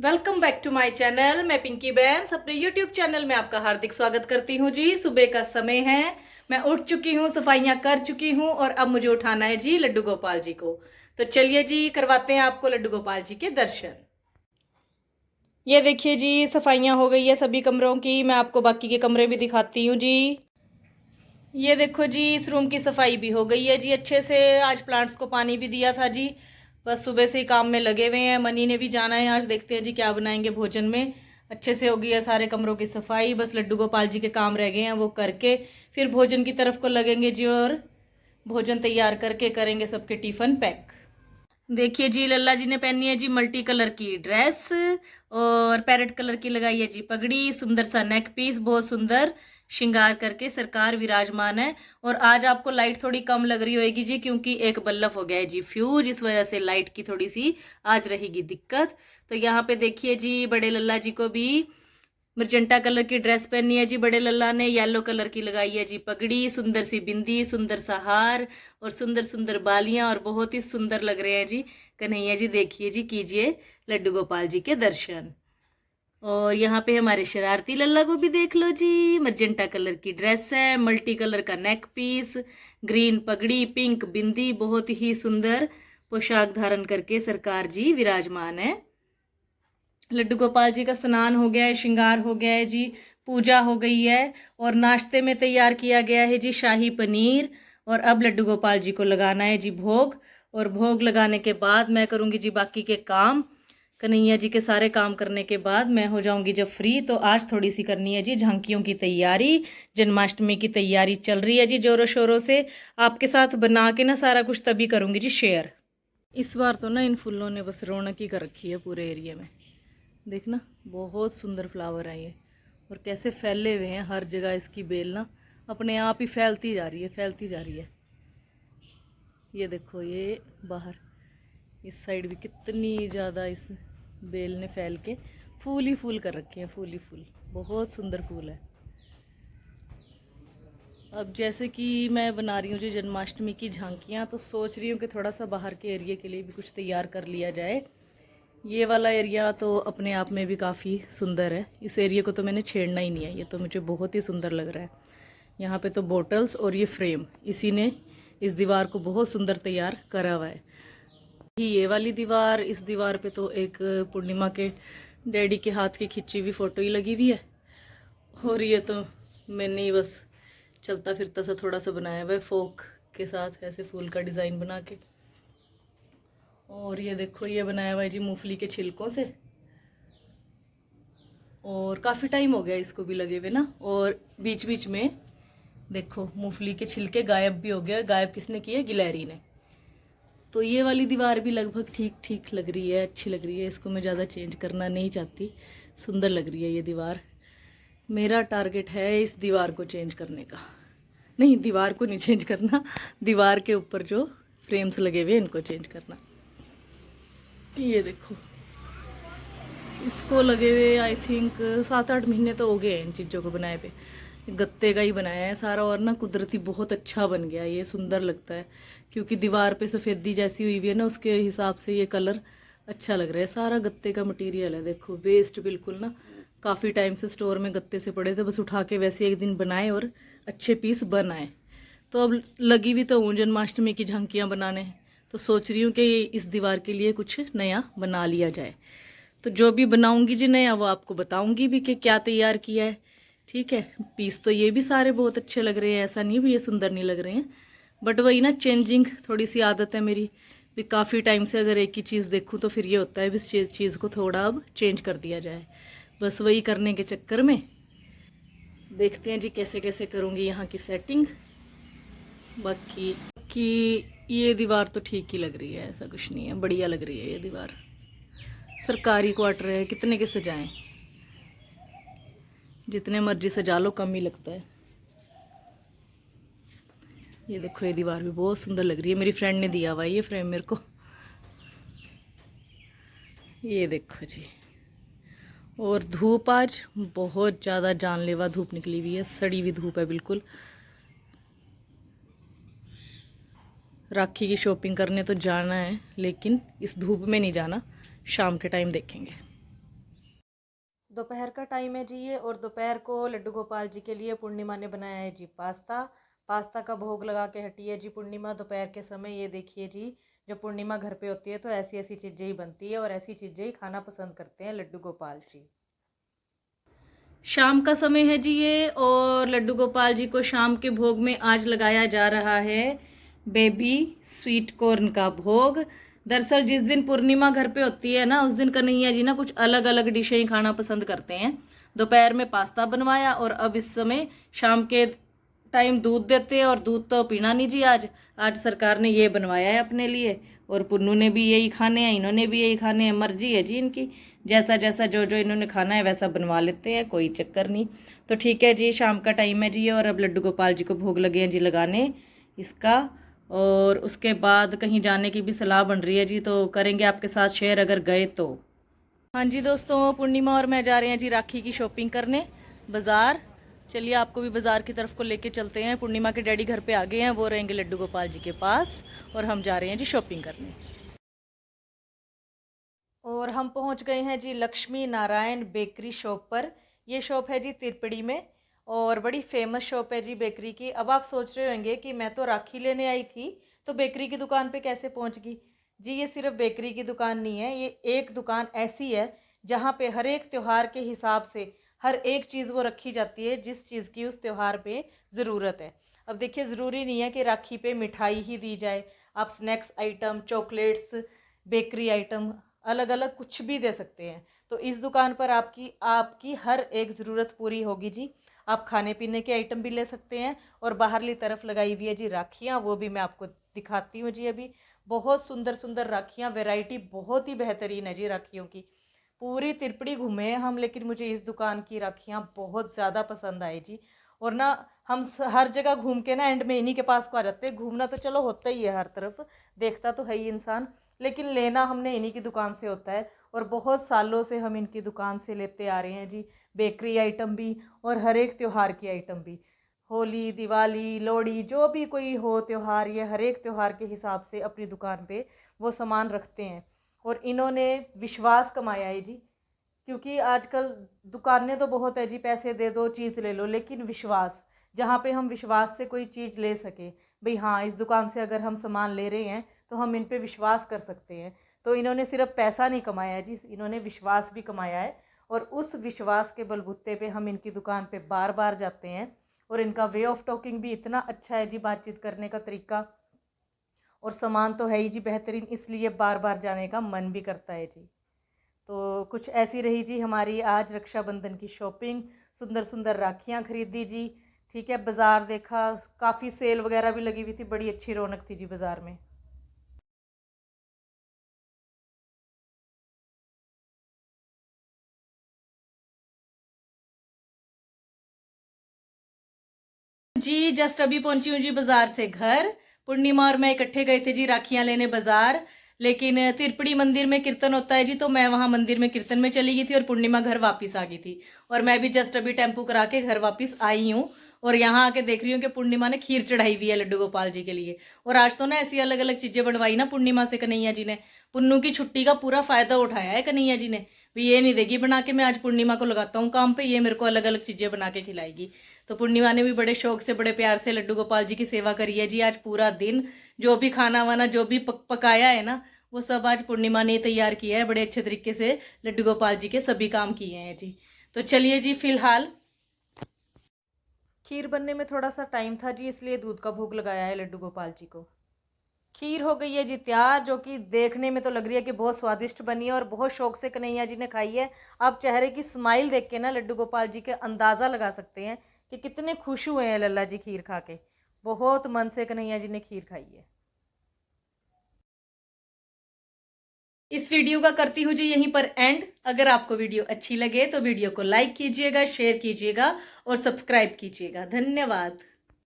Welcome back to my channel. मैं पिंकी बैंस अपने YouTube channel में आपका हार्दिक स्वागत करती हूँ जी। सुबह का समय है, मैं उठ चुकी हूँ, सफाइयाँ कर चुकी हूँ और अब मुझे उठाना है जी लड्डू गोपाल जी को। तो चलिए जी, करवाते हैं आपको लड्डू गोपाल जी के दर्शन। ये देखिए जी, सफाइयाँ हो गई है सभी कमरों की। मैं आपको बाकी के कमरे भी दिखाती हूँ जी। ये देखो जी, इस रूम की सफाई भी हो गई है जी अच्छे से। आज प्लांट्स को पानी भी दिया था जी। बस सुबह से ही काम में लगे हुए हैं। मनी ने भी जाना है आज, देखते हैं जी क्या बनाएंगे भोजन में। अच्छे से हो गई है सारे कमरों की सफाई, बस लड्डू गोपाल जी के काम रह गए हैं, वो करके फिर भोजन की तरफ को लगेंगे जी। और भोजन तैयार करके करेंगे सबके टिफिन पैक। देखिए जी, लल्ला जी ने पहनी है जी मल्टी कलर की ड्रेस और पैरेट कलर की लगाई है जी पगड़ी। सुंदर सा नेक पीस, बहुत सुंदर श्रृंगार करके सरकार विराजमान है। और आज आपको लाइट थोड़ी कम लग रही होगी जी, क्योंकि एक बल्ब हो गया है जी फ्यूज, इस वजह से लाइट की थोड़ी सी आज रहेगी दिक्कत। तो यहाँ पे देखिए जी, बड़े लल्ला जी को भी मर्जेंटा कलर की ड्रेस पहनी है जी बड़े लल्ला ने। येलो कलर की लगाई है जी पगड़ी, सुंदर सी बिंदी, सुंदर सा हार और सुंदर सुंदर बालियां, और बहुत ही सुंदर लग रहे हैं जी कन्हैया जी। देखिए जी, कीजिए लड्डू गोपाल जी के दर्शन। और यहाँ पे हमारे शरारती लल्ला को भी देख लो जी, मर्जेंटा कलर की ड्रेस है, मल्टी कलर का नेक पीस, ग्रीन पगड़ी, पिंक बिंदी, बहुत ही सुंदर पोशाक धारण करके सरकार जी विराजमान है। लड्डू गोपाल जी का स्नान हो गया है, श्रृंगार हो गया है जी, पूजा हो गई है। और नाश्ते में तैयार किया गया है जी शाही पनीर। और अब लड्डू गोपाल जी को लगाना है जी भोग। और भोग लगाने के बाद मैं करूँगी जी बाकी के काम। कन्हैया जी के सारे काम करने के बाद मैं हो जाऊंगी जब फ्री, तो आज थोड़ी सी करनी है जी झांकियों की तैयारी। जन्माष्टमी की तैयारी चल रही है जी जोरों शोरों से। आपके साथ बना के ना सारा कुछ तभी करूँगी जी शेयर। इस बार तो ना इन फूलों ने बस रौनक ही कर रखी है पूरे एरिया में। देखना, बहुत सुंदर फ्लावर है ये, और कैसे फैले हुए हैं हर जगह। इसकी बेल ना अपने आप ही फैलती जा रही है, फैलती जा रही है। ये देखो, ये बाहर इस साइड भी कितनी ज़्यादा इस बेल ने फैल के फूल ही फूल कर रखे हैं, फूल ही फूल, बहुत सुंदर फूल है। अब जैसे कि मैं बना रही हूँ जी जन्माष्टमी की झांकियाँ, तो सोच रही हूँ कि थोड़ा सा बाहर के एरिया के लिए भी कुछ तैयार कर लिया जाए। ये वाला एरिया तो अपने आप में भी काफ़ी सुंदर है, इस एरिया को तो मैंने छेड़ना ही नहीं है, ये तो मुझे बहुत ही सुंदर लग रहा है। यहाँ पे तो बोटल्स और ये फ्रेम, इसी ने इस दीवार को बहुत सुंदर तैयार करा हुआ है। ये वाली दीवार, इस दीवार पे तो एक पूर्णिमा के डैडी के हाथ की खिंची हुई फ़ोटो ही लगी हुई है। और ये तो मैंने ही बस चलता फिरता सा थोड़ा सा बनाया हुआ है फोक के साथ, ऐसे फूल का डिज़ाइन बना के। और ये देखो, ये बनाया हुआ है जी मूंगफली के छिलकों से, और काफ़ी टाइम हो गया इसको भी लगे हुए ना। और बीच बीच में देखो मूंगफली के छिलके गायब भी हो गया। गायब किसने किए? गिलहरी ने। तो ये वाली दीवार भी लगभग ठीक ठीक लग रही है, अच्छी लग रही है। इसको मैं ज़्यादा चेंज करना नहीं चाहती, सुंदर लग रही है ये दीवार। मेरा टारगेट है इस दीवार को चेंज करने का। नहीं, दीवार को नहीं चेंज करना, दीवार के ऊपर जो फ्रेम्स लगे हुए हैं इनको चेंज करना। ये देखो, इसको लगे हुए आई थिंक 7-8 महीने तो हो गए हैं इन चीज़ों को बनाए पे। गत्ते का ही बनाया है सारा, और ना कुदरती बहुत अच्छा बन गया, ये सुंदर लगता है। क्योंकि दीवार पे सफ़ेदी जैसी हुई हुई है ना, उसके हिसाब से ये कलर अच्छा लग रहा है। सारा गत्ते का मटेरियल है, देखो वेस्ट बिल्कुल ना। काफ़ी टाइम से स्टोर में गत्ते से पड़े थे, बस उठा के वैसे एक दिन बनाए और अच्छे पीस बन आए। तो अब लगी भी तो हूँ जन्माष्टमी की झांकियाँ बनाने, तो सोच रही हूँ कि इस दीवार के लिए कुछ नया बना लिया जाए। तो जो भी बनाऊंगी जी नया, वो आपको बताऊंगी भी कि क्या तैयार किया है। ठीक है, पीस तो ये भी सारे बहुत अच्छे लग रहे हैं, ऐसा नहीं भी ये सुंदर नहीं लग रहे हैं, बट वही ना, चेंजिंग थोड़ी सी आदत है मेरी भी। काफ़ी टाइम से अगर एक ही चीज़ देखूँ तो फिर ये होता है भी इस चीज़ को थोड़ा अब चेंज कर दिया जाए। बस वही करने के चक्कर में देखते हैं जी कैसे कैसे करूँगी यहाँ की सेटिंग। बाकी कि ये दीवार तो ठीक ही लग रही है, ऐसा कुछ नहीं है, बढ़िया लग रही है ये दीवार। सरकारी क्वार्टर है, कितने के सजाएं, जितने मर्जी सजा लो कम ही लगता है। ये देखो, ये दीवार भी बहुत सुंदर लग रही है, मेरी फ्रेंड ने दिया हुआ है ये फ्रेम मेरे को। ये देखो जी, और धूप आज बहुत ज़्यादा जानलेवा धूप निकली हुई है, सड़ी हुई धूप है बिल्कुल। राखी की शॉपिंग करने तो जाना है, लेकिन इस धूप में नहीं जाना, शाम के टाइम देखेंगे। दोपहर का टाइम है जी ये, और दोपहर को लड्डू गोपाल जी के लिए पूर्णिमा ने बनाया है जी पास्ता। पास्ता का भोग लगा के हटी है जी पूर्णिमा दोपहर के समय। ये देखिए जी, जब पूर्णिमा घर पे होती है तो ऐसी ऐसी चीज़ें ही बनती है और ऐसी चीज़ें ही खाना पसंद करते हैं लड्डू गोपाल जी। शाम का समय है जी ये, और लड्डू गोपाल जी को शाम के भोग में आज लगाया जा रहा है बेबी स्वीट कॉर्न का भोग। दरअसल जिस दिन पूर्णिमा घर पे होती है ना, उस दिन कन्हैया जी ना कुछ अलग अलग डिशें ही खाना पसंद करते हैं। दोपहर में पास्ता बनवाया, और अब इस समय शाम के टाइम दूध देते हैं, और दूध तो पीना नहीं जी आज। आज सरकार ने ये बनवाया है अपने लिए, और पुन्नू ने भी यही खाने हैं, इन्होंने भी यही खाने हैं। मर्जी है जी इनकी, जैसा जैसा जो जो इन्होंने खाना है वैसा बनवा लेते हैं, कोई चक्कर नहीं। तो ठीक है जी, शाम का टाइम है जी, और अब लड्डू गोपाल जी को भोग लगे हैं जी लगाने इसका। और उसके बाद कहीं जाने की भी सलाह बन रही है जी, तो करेंगे आपके साथ शेयर अगर गए तो। हाँ जी दोस्तों, पूर्णिमा और मैं जा रहे हैं जी राखी की शॉपिंग करने बाज़ार। चलिए आपको भी बाज़ार की तरफ को लेके चलते हैं। पूर्णिमा के डैडी घर पे आ गए हैं, वो रहेंगे लड्डू गोपाल जी के पास, और हम जा रहे हैं जी शॉपिंग करने। और हम पहुंच गए हैं जी लक्ष्मी नारायण बेकरी शॉप पर। ये शॉप है जी तिरपड़ी में, और बड़ी फेमस शॉप है जी बेकरी की। अब आप सोच रहे होंगे कि मैं तो राखी लेने आई थी, तो बेकरी की दुकान पे कैसे पहुंच गई जी। ये सिर्फ बेकरी की दुकान नहीं है, ये एक दुकान ऐसी है जहाँ पे हर एक त्यौहार के हिसाब से हर एक चीज़ वो रखी जाती है जिस चीज़ की उस त्यौहार पे ज़रूरत है। अब देखिए, ज़रूरी नहीं है कि राखी पे मिठाई ही दी जाए, आप snacks item, chocolates, bakery item अलग अलग कुछ भी दे सकते हैं। तो इस दुकान पर आपकी आपकी हर एक ज़रूरत पूरी होगी जी। आप खाने पीने के आइटम भी ले सकते हैं, और बाहरली तरफ लगाई हुई है जी राखियाँ, वो भी मैं आपको दिखाती हूँ जी अभी। बहुत सुंदर सुंदर राखियाँ, वैरायटी बहुत ही बेहतरीन है जी राखियों की। पूरी तिरपड़ी घूमे हैं हम, लेकिन मुझे इस दुकान की राखियाँ बहुत ज़्यादा पसंद आई जी। और ना, हम हर जगह घूम के ना एंड में इन्हीं के पास को आ जाते हैं। घूमना तो चलो होता ही है, हर तरफ देखता तो है ही इंसान, लेकिन लेना हमने इन्हीं की दुकान से होता है। और बहुत सालों से हम इनकी दुकान से लेते आ रहे हैं जी, बेकरी आइटम भी और हर एक त्यौहार की आइटम भी। होली, दिवाली, लोहड़ी, जो भी कोई हो त्यौहार, ये हर एक त्यौहार के हिसाब से अपनी दुकान पे वो सामान रखते हैं। और इन्होंने विश्वास कमाया है जी, क्योंकि आजकल दुकानें तो बहुत है जी, पैसे दे दो चीज़ ले लो, लेकिन विश्वास, जहाँ पे हम विश्वास से कोई चीज़ ले सके, भाई हाँ इस दुकान से अगर हम सामान ले रहे हैं तो हम इन पे विश्वास कर सकते हैं। तो इन्होंने सिर्फ पैसा नहीं कमाया है जी, इन्होंने विश्वास भी कमाया है। और उस विश्वास के बलबूते पे हम इनकी दुकान पे बार बार जाते हैं। और इनका वे ऑफ टॉकिंग भी इतना अच्छा है जी, बातचीत करने का तरीका, और सामान तो है ही जी बेहतरीन, इसलिए बार बार जाने का मन भी करता है जी। तो कुछ ऐसी रही जी हमारी आज रक्षाबंधन की शॉपिंग। सुंदर सुंदर राखियाँ खरीदी जी। ठीक है, बाज़ार देखा, काफ़ी सेल वगैरह भी लगी हुई थी, बड़ी अच्छी रौनक थी जी बाज़ार में। जी जस्ट अभी पहुंची हूँ जी बाजार से घर। पूर्णिमा और मैं इकट्ठे गए थे जी राखियां लेने बाजार, लेकिन तिरपड़ी मंदिर में कीर्तन होता है जी, तो मैं वहां मंदिर में कीर्तन में चली गई थी, और पूर्णिमा घर वापस आ गई थी। और मैं भी जस्ट अभी टेम्पू करा के घर वापस आई हूँ। और यहाँ आके देख रही हूँ कि पूर्णिमा ने खीर चढ़ाई हुई है लड्डू गोपाल जी के लिए। और आज तो ना ऐसी अलग अलग चीजें बनवाई ना पूर्णिमा से कन्हैया जी ने। पुन्नू की छुट्टी का पूरा फायदा उठाया है कन्हैया जी ने, भी ये नहीं देगी बना के मैं आज पूर्णिमा को लगाता हूँ काम पे, ये मेरे को अलग अलग चीजें बना के खिलाएगी। तो पूर्णिमा ने भी बड़े शौक से बड़े प्यार से लड्डू गोपाल जी की सेवा करी है जी आज पूरा दिन। जो भी खाना वाना जो भी पकाया है ना, वो सब आज पूर्णिमा ने तैयार किया है बड़े अच्छे तरीके से। लड्डू गोपाल जी के सभी काम किए हैं जी। तो चलिए जी, फिलहाल खीर बनने में थोड़ा सा टाइम था जी, इसलिए दूध का भोग लगाया है लड्डू गोपाल जी को। खीर हो गई है जी तैयार, जो कि देखने में तो लग रही है कि बहुत स्वादिष्ट बनी है, और बहुत शौक से कन्हैया जी ने खाई है। आप चेहरे की स्माइल देख के ना लड्डू गोपाल जी के अंदाज़ा लगा सकते हैं कि कितने खुश हुए हैं लल्ला जी खीर खा के। बहुत मन से कन्हैया जी ने खीर खाई है। इस वीडियो का करती हूँ जी यहीं पर एंड। अगर आपको वीडियो अच्छी लगे तो वीडियो को लाइक कीजिएगा, शेयर कीजिएगा और सब्सक्राइब कीजिएगा। धन्यवाद।